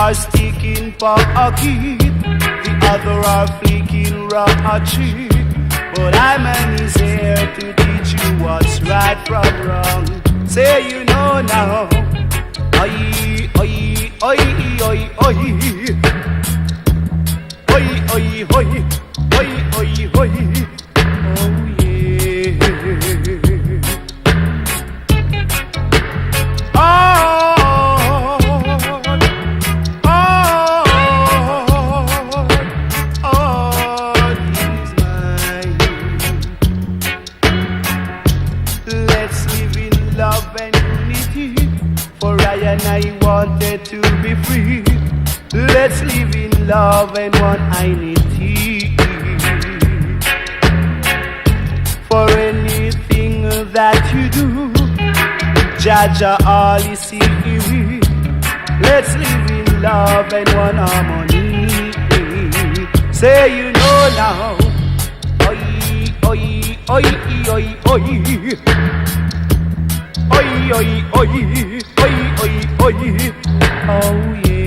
are sticking pocket, the other are flicking ratchet. But I'm only here to teach you what's right from wrong. Say you know now. Oi, oi, oi, oi, oi. Oi, oi, oi, oi, oi, oi. Oh yeah. Oh, oh, oh, is mine. Let's live in love and unity. For I and I wanted to be free. Let's live in love and one unity. For anything that you do, Jaja all is see we. Let's live in love and one harmony. Say you know now. Oi, oi, oi, oi, oi. Oi, oi, oi, oi, oi, oi. Oh yeah.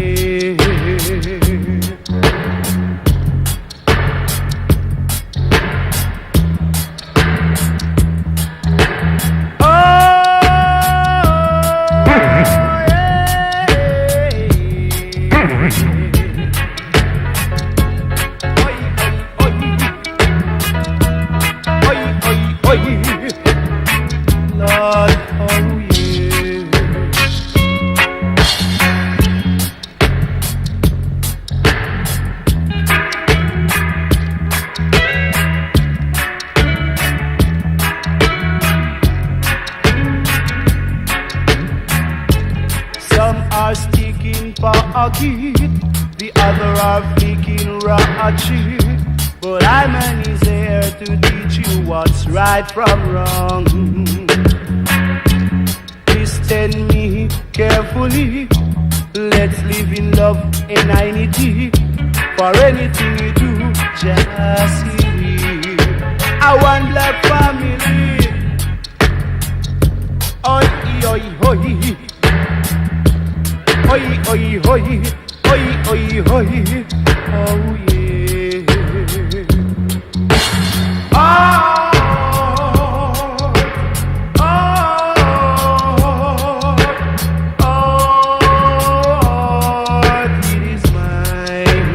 The other are flicking ratchet. But I'm only here to teach you what's right from wrong. Listen me carefully. Let's live in love and unity. For anything you do, just see. I want black family. Oi, oi, oi. Oi, oi, oi, oi, oi, oi, oh yeah. Oh, oh, oh, it is mine.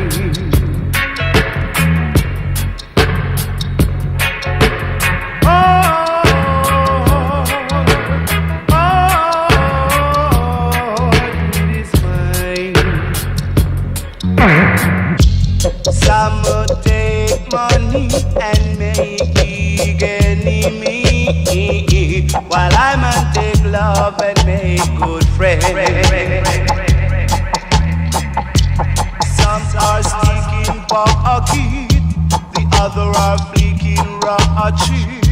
Oh, some take money and make it enemy, while I man take love and make good friends. Some are sticking pocket, the other are flicking ratchet.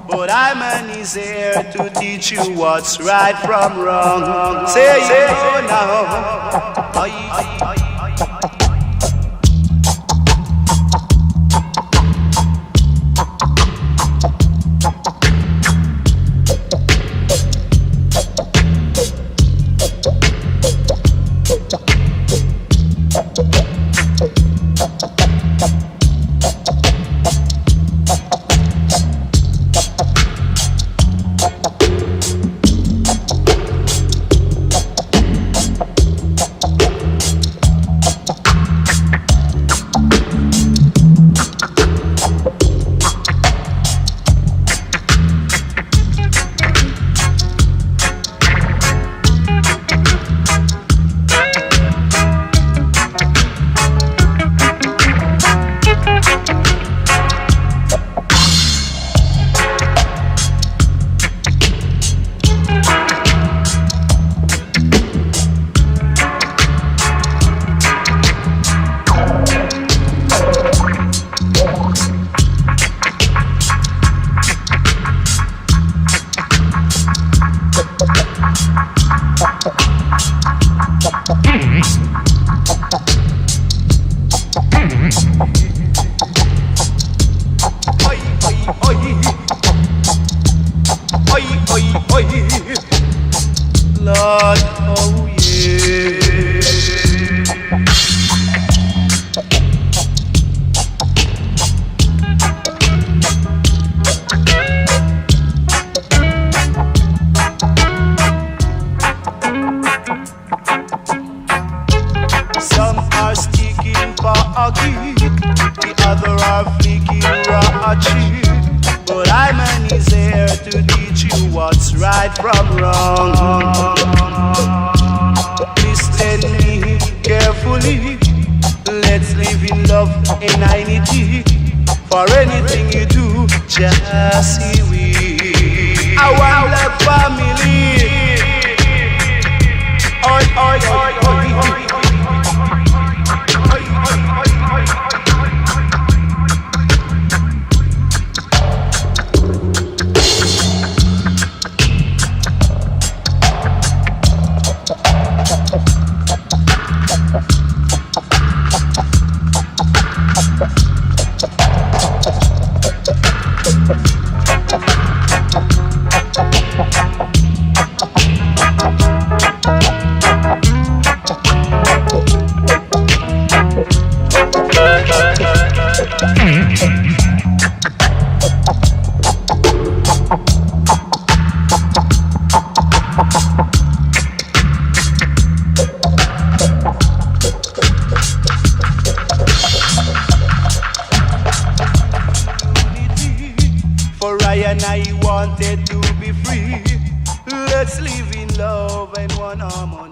But I man is here to teach you what's right from wrong. Say you know now. vanity, the other are fleeking raunchy. But I man is here to teach you what's right from wrong. Listen me carefully. Let's live in love and unity. For anything you do, just see we. Our black family. Oi, oi, oi, oi, oi. I wanted to be free. Let's live in love and one harmony.